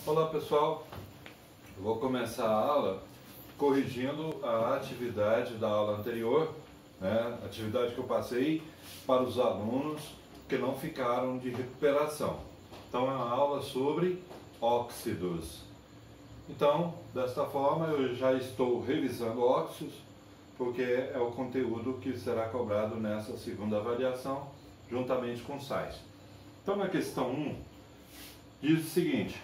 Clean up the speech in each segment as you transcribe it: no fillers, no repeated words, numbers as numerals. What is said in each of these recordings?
Olá pessoal, eu vou começar a aula corrigindo a atividade da aula anterior, atividade que eu passei para os alunos que não ficaram de recuperação. Então é uma aula sobre óxidos. Então, desta forma eu já estou revisando óxidos, porque é o conteúdo que será cobrado nessa segunda avaliação, juntamente com sais. Então na questão 1, diz o seguinte: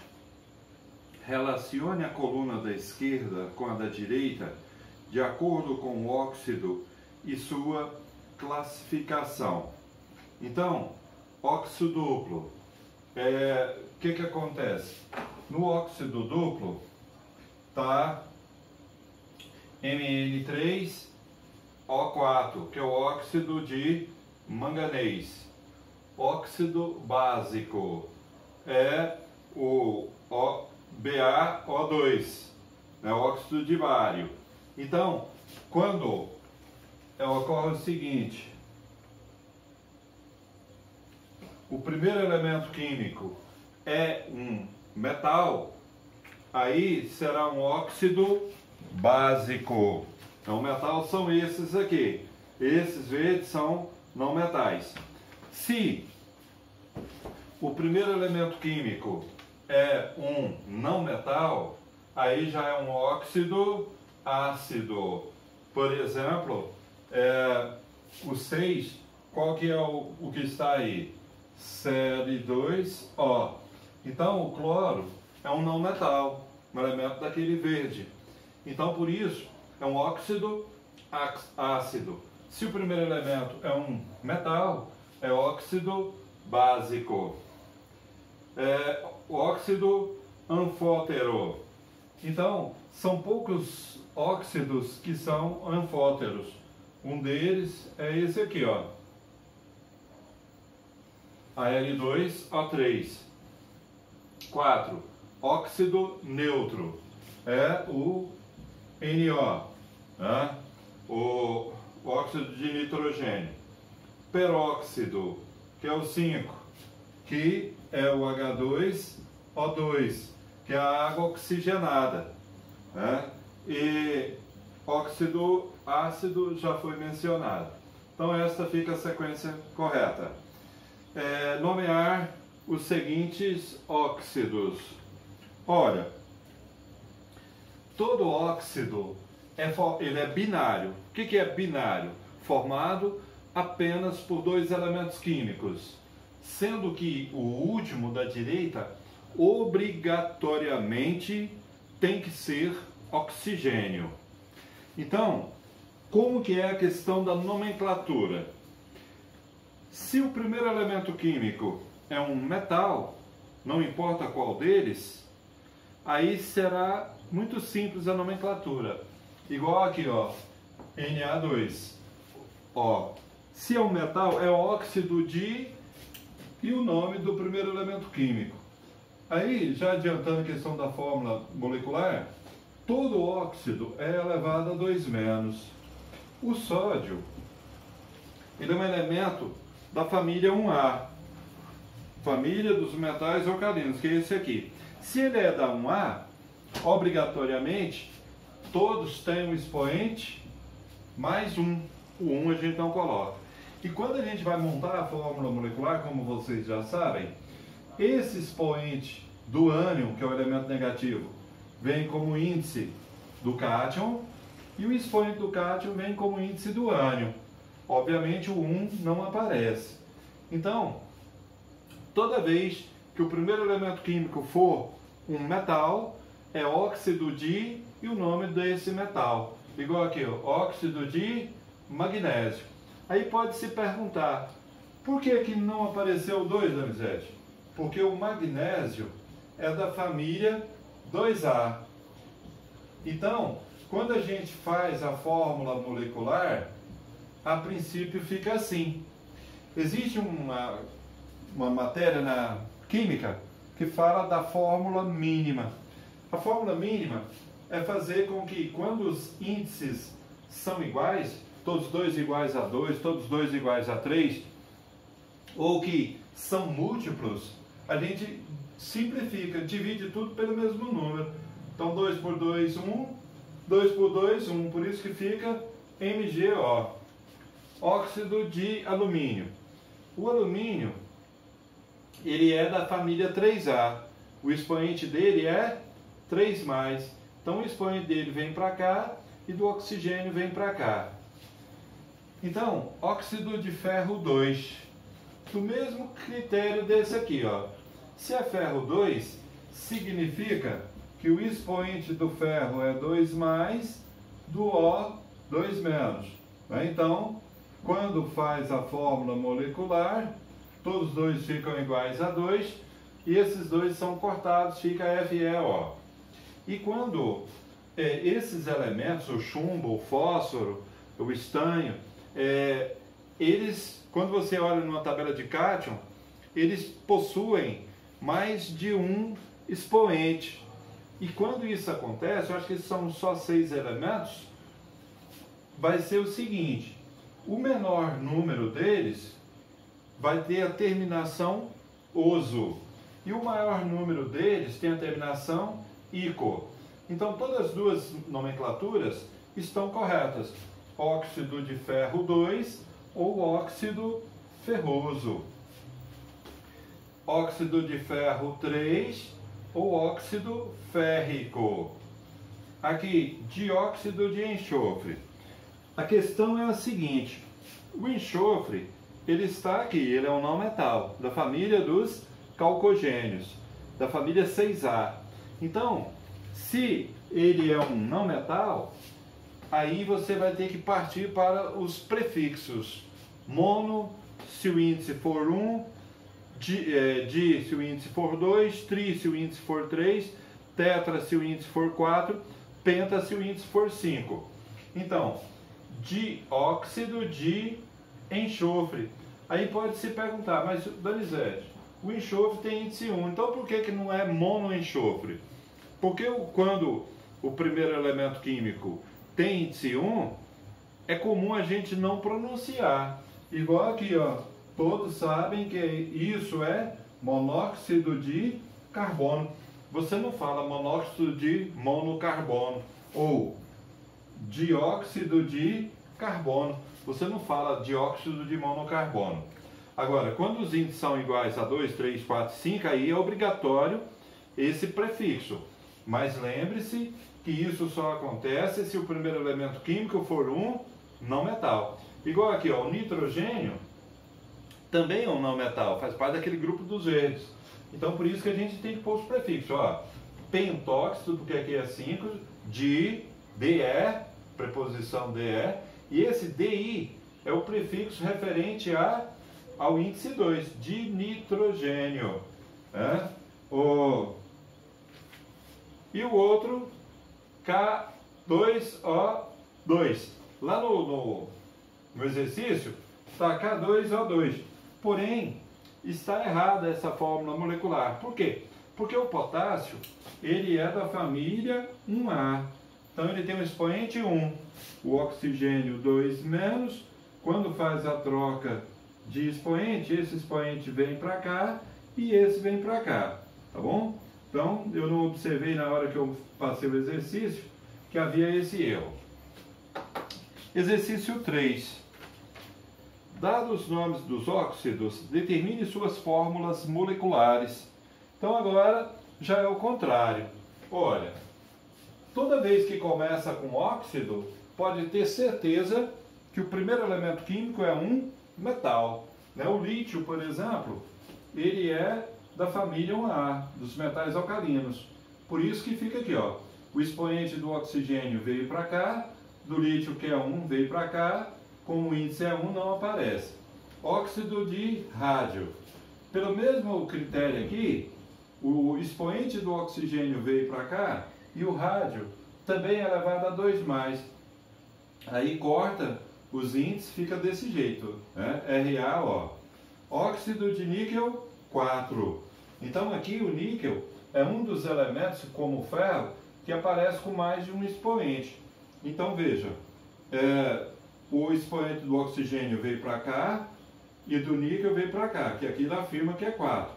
relacione a coluna da esquerda com a da direita de acordo com o óxido e sua classificação. Então, óxido duplo. O que acontece? No óxido duplo está Mn3O4, que é o óxido de manganês. Óxido básico é o BaO2, óxido de bário. Então, quando ocorre o seguinte: o primeiro elemento químico é um metal, aí será um óxido básico. Então, metal são esses aqui. Esses verdes são não metais. Se o primeiro elemento químico é um não metal, aí já é um óxido ácido. Por exemplo, o 6, qual que é o que está aí? Cl2O. Então o cloro é um não metal, um elemento daquele verde. Então por isso é um óxido ácido. Se o primeiro elemento é um metal, é óxido básico. Óxido anfótero. Então, são poucos óxidos que são anfóteros. Um deles é esse aqui, ó. Al2O3. 4. Óxido neutro. É o NO, o óxido de nitrogênio. Peróxido, que é o 5, que é o H2O2, que é a água oxigenada. E óxido ácido já foi mencionado. Então esta fica a sequência correta. Nomear os seguintes óxidos. Olha, todo óxido ele é binário. O que é binário? Formado apenas por dois elementos químicos, sendo que o último da direita obrigatoriamente tem que ser oxigênio. Então, como que é a questão da nomenclatura? Se o primeiro elemento químico é um metal, não importa qual deles, aí será muito simples a nomenclatura. Igual aqui, ó, Na2. Ó, se é um metal, é óxido de e o nome do primeiro elemento químico. Aí, já adiantando a questão da fórmula molecular, todo óxido é elevado a 2-. O sódio, ele é um elemento da família 1A, família dos metais alcalinos, que é esse aqui. Se ele é da 1A, obrigatoriamente, todos têm um expoente mais 1. O 1 a gente não coloca. E quando a gente vai montar a fórmula molecular, como vocês já sabem, esse expoente do ânion, que é o elemento negativo, vem como índice do cátion, e o expoente do cátion vem como índice do ânion. Obviamente o 1 não aparece. Então, toda vez que o primeiro elemento químico for um metal, é óxido de e o nome desse metal. Igual aqui, ó, óxido de magnésio. Aí pode se perguntar, por que não apareceu o 2, Donizete? Porque o magnésio é da família 2A. Então, quando a gente faz a fórmula molecular, a princípio fica assim. Existe uma matéria na química que fala da fórmula mínima. A fórmula mínima é fazer com que, quando os índices são iguais, todos dois iguais a 2, todos dois iguais a 3, ou que são múltiplos, a gente simplifica, divide tudo pelo mesmo número. Então 2 por 2, 1, 2 por 2, 1, por isso que fica MgO. Óxido de alumínio. O alumínio, ele é da família 3A. O expoente dele é 3+. Então o expoente dele vem para cá e do oxigênio vem para cá. Então, óxido de ferro 2. Do mesmo critério desse aqui, ó. Se é ferro 2, significa que o expoente do ferro é 2+, do O 2-. Né? Então, quando faz a fórmula molecular, todos os dois ficam iguais a 2, e esses dois são cortados, fica FeO. E quando esses elementos, o chumbo, o fósforo, o estanho, eles, quando você olha numa tabela de cátion, eles possuem mais de um expoente. E quando isso acontece, eu acho que são só 6 elementos, vai ser o seguinte: o menor número deles vai ter a terminação oso, e o maior número deles tem a terminação ico. Então todas as duas nomenclaturas estão corretas: óxido de ferro 2 ou óxido ferroso, óxido de ferro 3 ou óxido férrico. Aqui, dióxido de enxofre. A questão é a seguinte: o enxofre, ele está aqui, ele é um não metal, da família dos calcogênios, da família 6A. Então, se ele é um não metal, aí você vai ter que partir para os prefixos. Mono, se o índice for 1, di, se o índice for 2, tri, se o índice for 3, tetra, se o índice for 4, penta, se o índice for 5. Então, dióxido de enxofre. Aí pode se perguntar, mas Donizete, o enxofre tem índice 1, então por que não é monoenxofre? Porque quando o primeiro elemento químico tem índice 1, é comum a gente não pronunciar. Igual aqui, ó, todos sabem que isso é monóxido de carbono. Você não fala monóxido de monocarbono ou dióxido de carbono. Você não fala dióxido de monocarbono. Agora, quando os índices são iguais a 2, 3, 4, 5, aí é obrigatório esse prefixo. Mas lembre-se que isso só acontece se o primeiro elemento químico for um não metal. Igual aqui, ó, o nitrogênio também é um não metal, faz parte daquele grupo dos verdes. Então, por isso que a gente tem que pôr os prefixos. Ó, pentóxido, porque aqui é 5, DE, preposição DE, e esse DI é o prefixo referente ao índice 2, de nitrogênio. Né? E o outro, K2O2. Lá no exercício está K2O2. Porém, está errada essa fórmula molecular. Por quê? Porque o potássio, ele é da família 1A. Então ele tem um expoente 1. O oxigênio 2-. Quando faz a troca de expoente, esse expoente vem para cá e esse vem para cá. Tá bom? Então, eu não observei na hora que eu passei o exercício que havia esse erro. Exercício 3. Dados os nomes dos óxidos, determine suas fórmulas moleculares. Então, agora já é o contrário. Olha, toda vez que começa com óxido, pode ter certeza que o primeiro elemento químico é um metal. Né? O lítio, por exemplo, ele é da família 1A, dos metais alcalinos. Por isso que fica aqui, ó, o expoente do oxigênio veio para cá, do lítio, que é 1, veio para cá, como o índice é 1, não aparece. Óxido de rádio. Pelo mesmo critério aqui, o expoente do oxigênio veio para cá e o rádio também é elevado a 2+. Aí corta os índices, fica desse jeito, né? RaO. Óxido de níquel, 4. Então aqui o níquel é um dos elementos, como o ferro, que aparece com mais de um expoente. Então veja, o expoente do oxigênio veio para cá e do níquel veio para cá, que aqui ele afirma que é 4.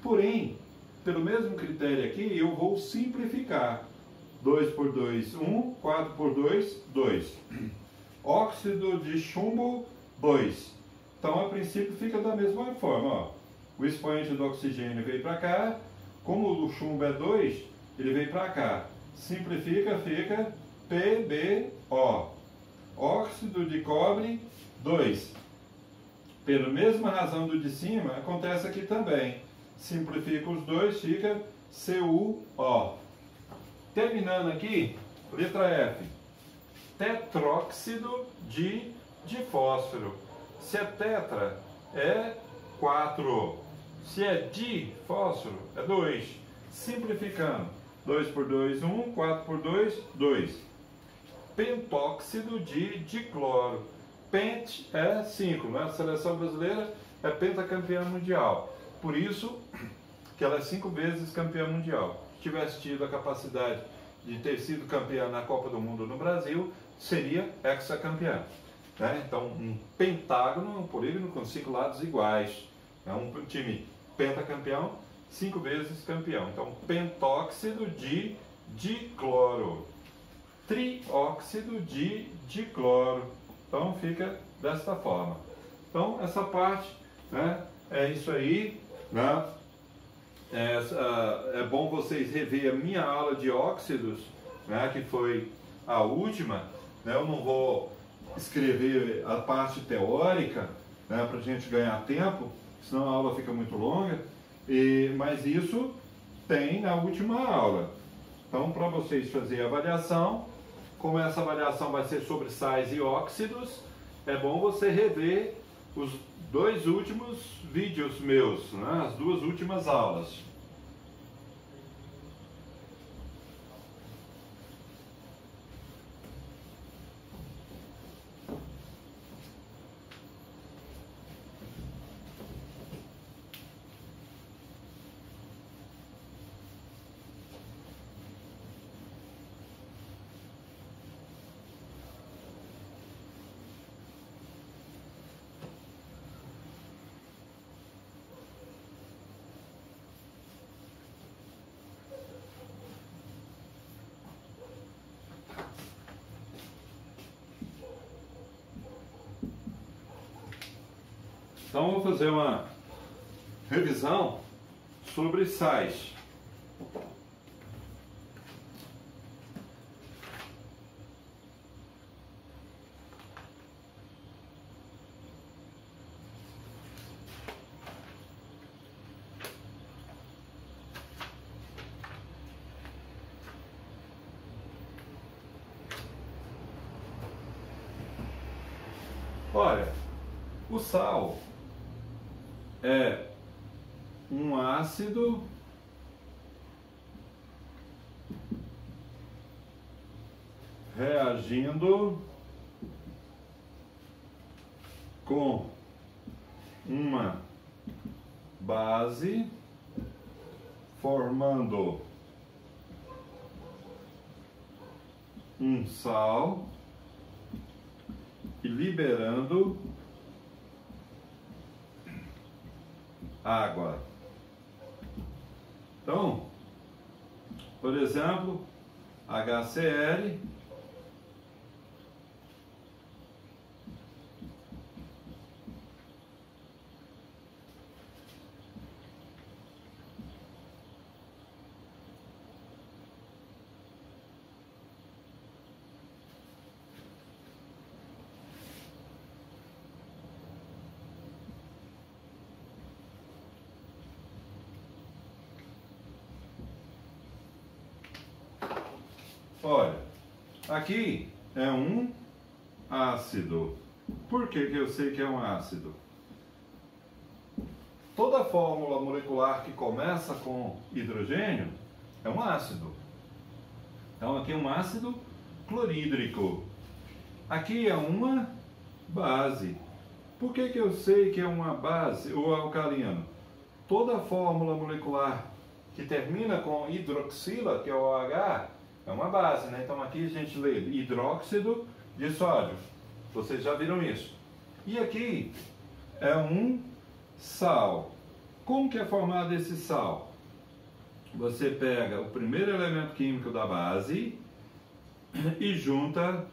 Porém, pelo mesmo critério aqui, eu vou simplificar. 2 por 2, 1, 4 por 2, 2. Óxido de chumbo, 2. Então, a princípio, fica da mesma forma. Ó. O expoente do oxigênio veio para cá. Como o chumbo é 2, ele veio para cá. Simplifica, fica PbO. Óxido de cobre, 2. Pela mesma razão do de cima, acontece aqui também. Simplifica os dois, fica CuO. Terminando aqui, letra F. Tetróxido de fósforo. Se é tetra, é 4. Se é di fósforo, é 2. Simplificando. 2 por 2, 1. 4 por 2, 2. Pentóxido de dicloro. Pent é 5, né? A seleção brasileira é pentacampeã mundial. Por isso que ela é 5 vezes campeã mundial. Se tivesse tido a capacidade de ter sido campeã na Copa do Mundo no Brasil, seria hexacampeã. Né? Então, um pentágono, um polígono com 5 lados iguais. É um time pentacampeão, 5 vezes campeão. Então, pentóxido de dicloro. Trióxido de dicloro. Então, fica desta forma. Então, essa parte, né, é isso aí. Né? É bom vocês rever a minha aula de óxidos, né, que foi a última. Né? Eu não vou escrever a parte teórica, né, para a gente ganhar tempo, senão a aula fica muito longa. Mas isso tem na última aula. Então, para vocês fazerem a avaliação, como essa avaliação vai ser sobre sais e óxidos, é bom você rever os 2 últimos vídeos meus, né? As 2 últimas aulas. Então, vou fazer uma revisão sobre sais. Olha, o sal é um ácido reagindo com uma base, formando um sal e liberando água. Então, por exemplo, HCl olha, aqui é um ácido. Por que eu sei que é um ácido? Toda fórmula molecular que começa com hidrogênio é um ácido. Então aqui é um ácido clorídrico. Aqui é uma base. Por que eu sei que é uma base ou alcalino? Toda fórmula molecular que termina com hidroxila, que é o OH, é uma base, né? Então aqui a gente lê hidróxido de sódio. Vocês já viram isso. E aqui é um sal. Como que é formado esse sal? você pega o primeiro elemento químico da base e junta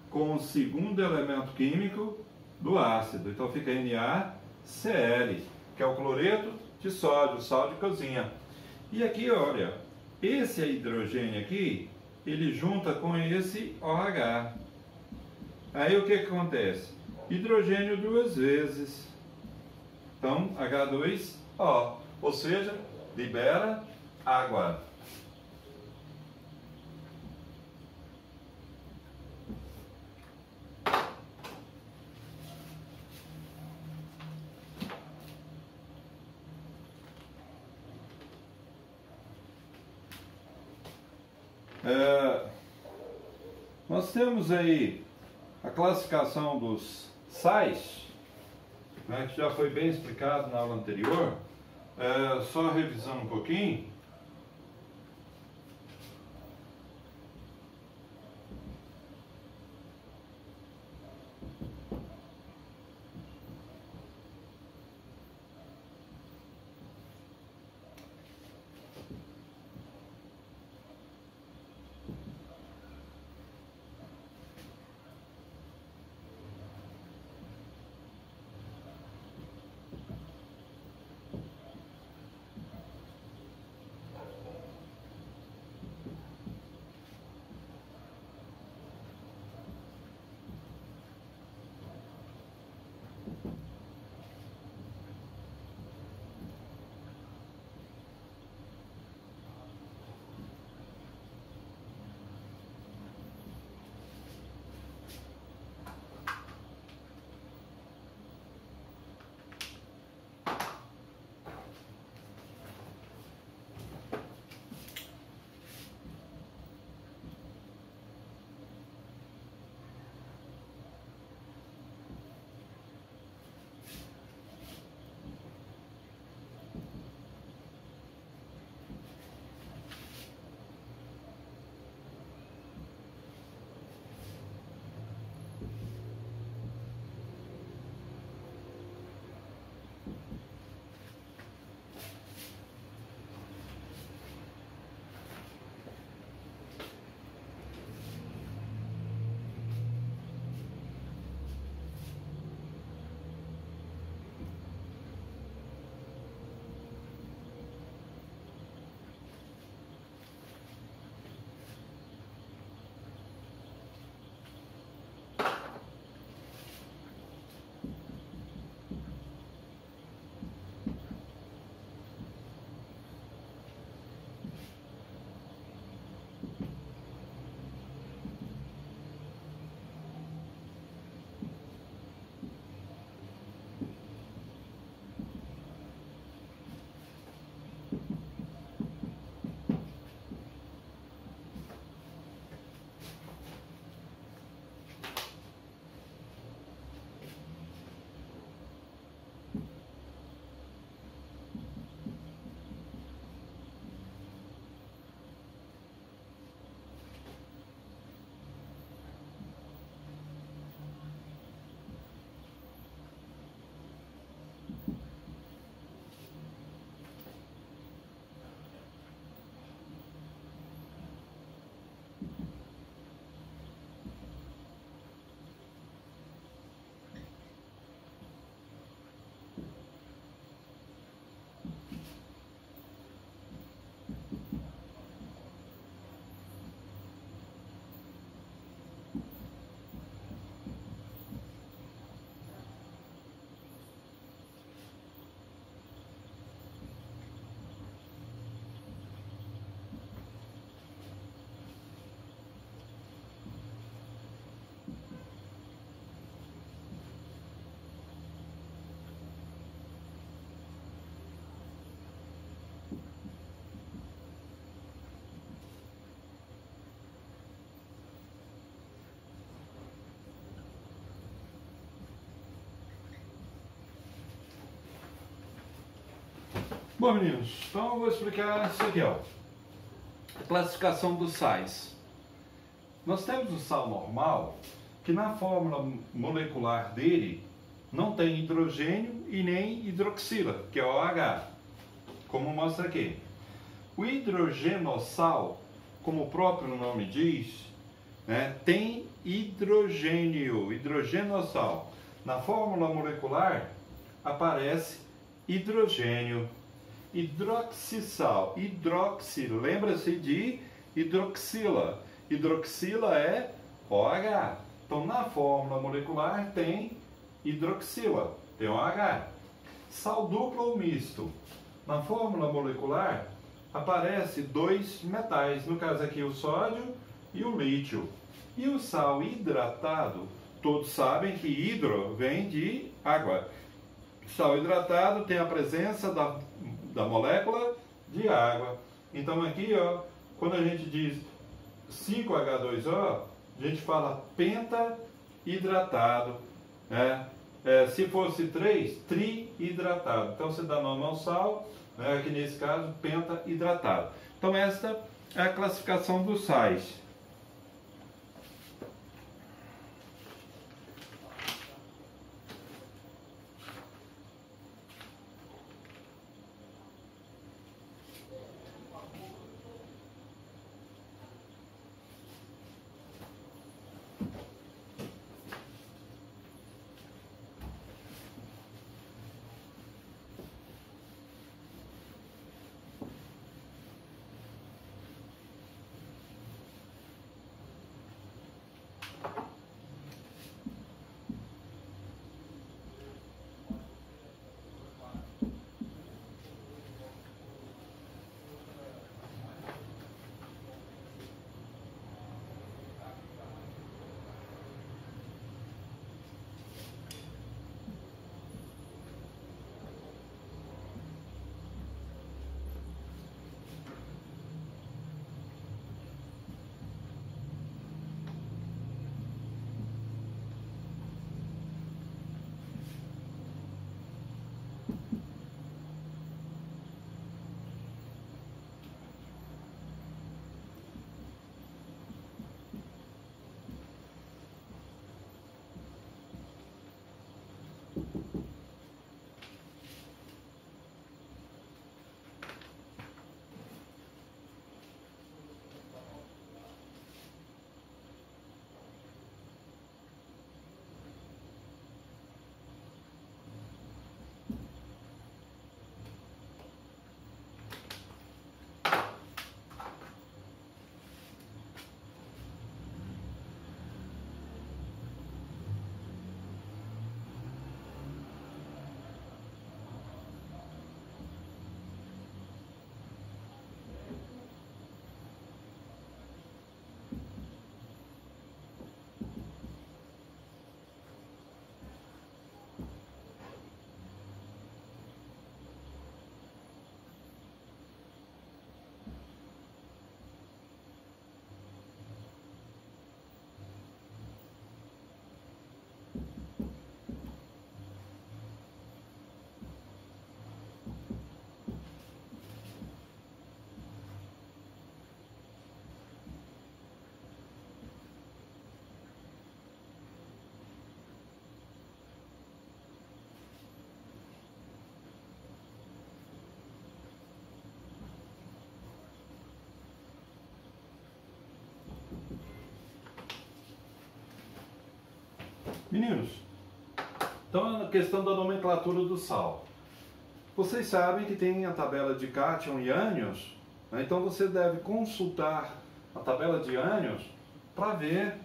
com o segundo elemento químico do ácido. Então fica NaCl, que é o cloreto de sódio, sal de cozinha. E aqui, olha, esse hidrogênio aqui, ele junta com esse OH. Aí o que acontece? Hidrogênio duas vezes. Então, H2O, ou seja, libera água. Nós temos aí a classificação dos sais, né, que já foi bem explicado na aula anterior. Só revisando um pouquinho. Bom, meninos, então eu vou explicar isso aqui, ó. A classificação dos sais. Nós temos o sal normal, que na fórmula molecular dele não tem hidrogênio e nem hidroxila, que é o OH, como mostra aqui. O hidrogenosal, como o próprio nome diz, né, tem hidrogênio, hidrogenosal. Na fórmula molecular aparece hidrogênio. Hidroxissal, hidroxi, lembra-se de hidroxila. Hidroxila é OH. Então, na fórmula molecular tem hidroxila, tem OH. Sal duplo ou misto. Na fórmula molecular aparece dois metais, no caso aqui o sódio e o lítio. E o sal hidratado, todos sabem que hidro vem de água. Sal hidratado tem a presença da molécula de água. Então aqui, ó, quando a gente diz 5H2O, a gente fala pentahidratado, né? Se fosse 3, trihidratado. Então você dá nome ao sal, né? Aqui nesse caso, pentahidratado. Então esta é a classificação dos sais. Meninos, então a questão da nomenclatura do sal. Vocês sabem que tem a tabela de cátion e ânions, né? Então você deve consultar a tabela de ânions para ver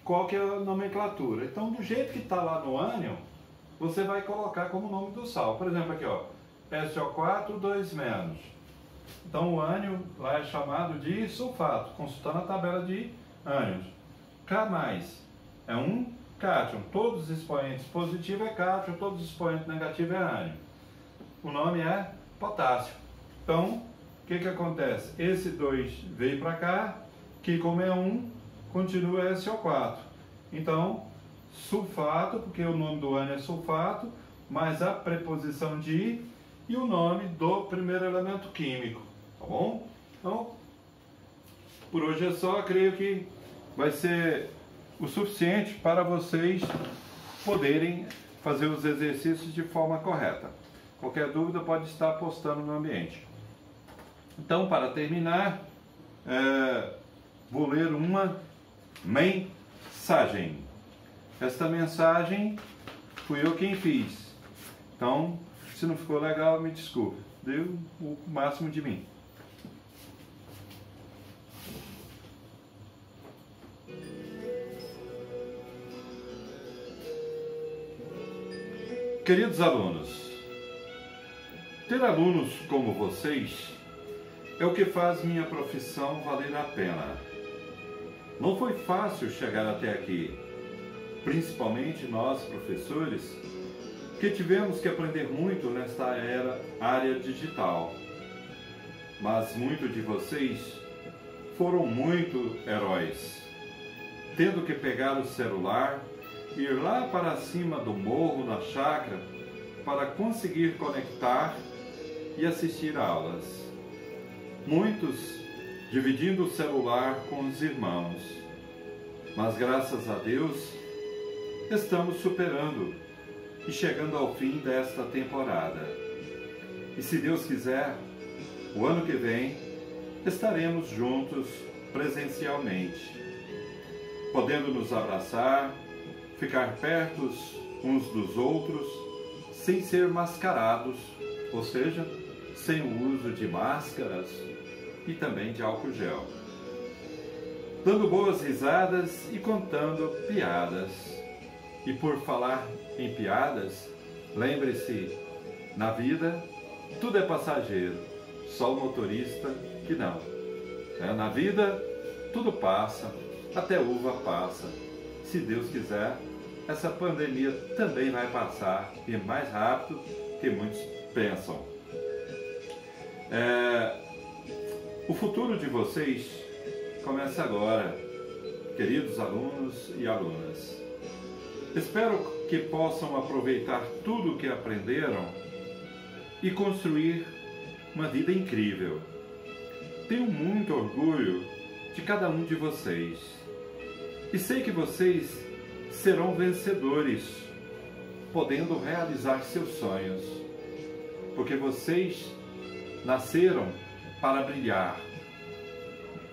qual que é a nomenclatura. Então, do jeito que está lá no ânion, você vai colocar como nome do sal. Por exemplo, aqui, ó, SO4, 2-. Então, o ânion lá é chamado de sulfato, consultando a tabela de ânions. K+, é um cátion. Todos os expoentes positivos é cátion, todos os expoentes negativos é ânion. O nome é potássio. Então, o que acontece? Esse 2 veio para cá, que como é 1, continua SO4. Então, sulfato, porque o nome do ânion é sulfato, mais a preposição de e o nome do primeiro elemento químico. Tá bom? Então, por hoje é só. Creio que vai ser o suficiente para vocês poderem fazer os exercícios de forma correta. Qualquer dúvida pode estar postando no ambiente. Então, para terminar, vou ler uma mensagem. Esta mensagem fui eu quem fiz. Então, se não ficou legal, me desculpe. Deu o máximo de mim. Queridos alunos, ter alunos como vocês é o que faz minha profissão valer a pena. Não foi fácil chegar até aqui, principalmente nós, professores, que tivemos que aprender muito nesta área digital. Mas muitos de vocês foram muito heróis, tendo que pegar o celular, ir lá para cima do morro, na chácara, para conseguir conectar e assistir aulas. Muitos dividindo o celular com os irmãos. Mas graças a Deus, estamos superando e chegando ao fim desta temporada. E se Deus quiser, o ano que vem, estaremos juntos presencialmente, podendo nos abraçar, ficar perto uns dos outros, sem ser mascarados, ou seja, sem o uso de máscaras e também de álcool gel. Dando boas risadas e contando piadas. E por falar em piadas, lembre-se, na vida tudo é passageiro, só o motorista que não. Na vida tudo passa, até uva passa. Se Deus quiser, essa pandemia também vai passar e mais rápido que muitos pensam. O futuro de vocês começa agora, queridos alunos e alunas. Espero que possam aproveitar tudo o que aprenderam e construir uma vida incrível. Tenho muito orgulho de cada um de vocês e sei que vocês serão vencedores, podendo realizar seus sonhos, porque vocês nasceram para brilhar.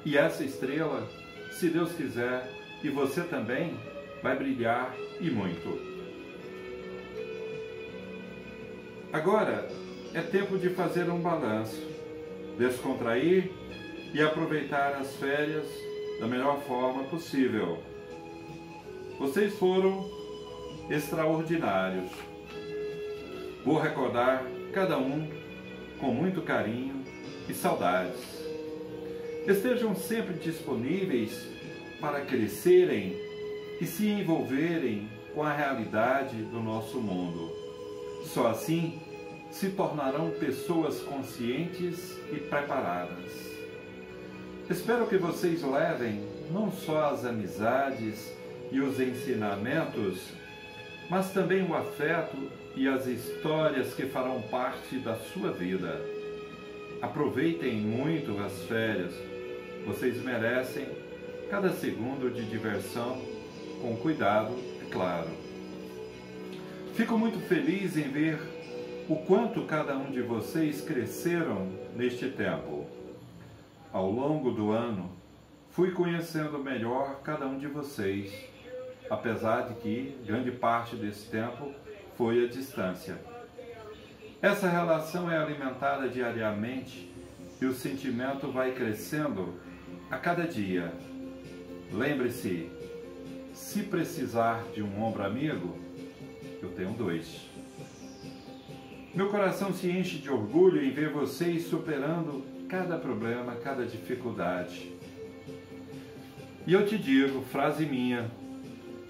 E essa estrela, se Deus quiser, e você também, vai brilhar e muito. Agora é tempo de fazer um balanço, descontrair e aproveitar as férias da melhor forma possível. Vocês foram extraordinários. Vou recordar cada um com muito carinho e saudades. Estejam sempre disponíveis para crescerem e se envolverem com a realidade do nosso mundo. Só assim se tornarão pessoas conscientes e preparadas. Espero que vocês levem não só as amizades e os ensinamentos, mas também o afeto e as histórias que farão parte da sua vida. Aproveitem muito as férias. Vocês merecem cada segundo de diversão, com cuidado, é claro. Fico muito feliz em ver o quanto cada um de vocês cresceram neste tempo. Ao longo do ano, fui conhecendo melhor cada um de vocês, apesar de que grande parte desse tempo foi à distância. Essa relação é alimentada diariamente e o sentimento vai crescendo a cada dia. Lembre-se, se precisar de um ombro amigo, eu tenho 2. Meu coração se enche de orgulho em ver vocês superando cada problema, cada dificuldade. E eu te digo, frase minha,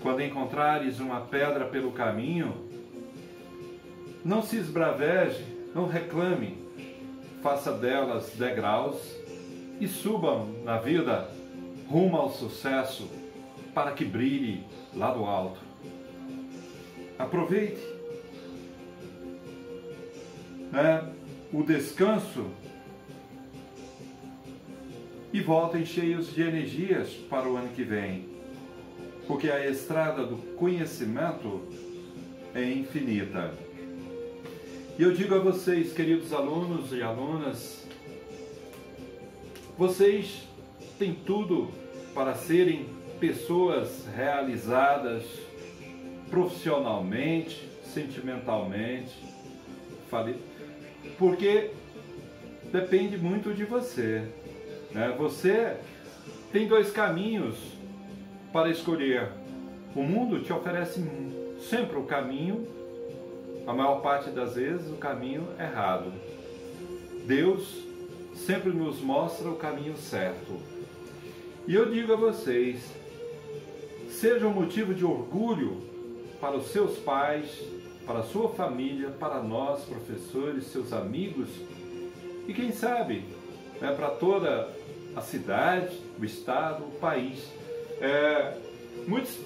quando encontrares uma pedra pelo caminho, não se esbraveje, não reclame, faça delas degraus e subam na vida rumo ao sucesso para que brilhe lá do alto. Aproveite o descanso e voltem cheios de energias para o ano que vem, porque a estrada do conhecimento é infinita. E eu digo a vocês, queridos alunos e alunas, Vocês têm tudo para serem pessoas realizadas profissionalmente, sentimentalmente, porque depende muito de você, né? Você tem dois caminhos para escolher. O mundo te oferece sempre o caminho, a maior parte das vezes, o caminho errado. Deus sempre nos mostra o caminho certo. E eu digo a vocês, seja um motivo de orgulho para os seus pais, para a sua família, para nós, professores, seus amigos, e quem sabe, né, para toda a cidade, o estado, o país. Muitos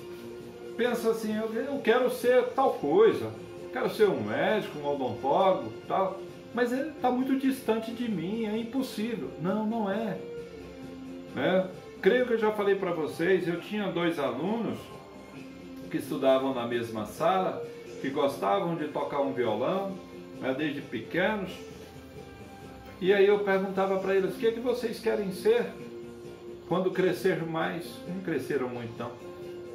pensam assim, eu quero ser tal coisa, quero ser um médico, um odontólogo, tal, mas ele está muito distante de mim, é impossível. Não, não é. Creio que eu já falei para vocês, eu tinha 2 alunos que estudavam na mesma sala, que gostavam de tocar um violão, né, desde pequenos. E aí eu perguntava para eles, o que é que vocês querem ser quando crescer mais? Não cresceram muito não.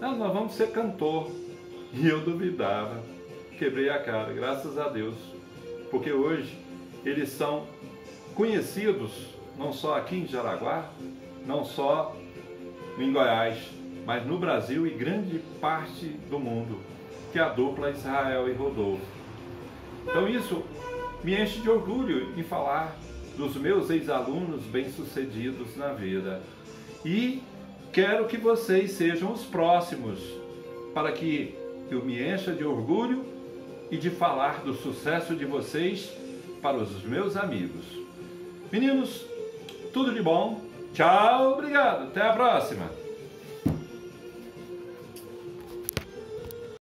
Não, nós vamos ser cantor. E eu duvidava, quebrei a cara, graças a Deus. Porque hoje eles são conhecidos, não só aqui em Jaraguá, não só em Goiás, mas no Brasil e grande parte do mundo, que é a dupla Israel e Rodolfo. Então isso me enche de orgulho em falar dos meus ex-alunos bem-sucedidos na vida. E quero que vocês sejam os próximos, para que eu me encha de orgulho e de falar do sucesso de vocês para os meus amigos. Meninos, tudo de bom. Tchau, obrigado. Até a próxima.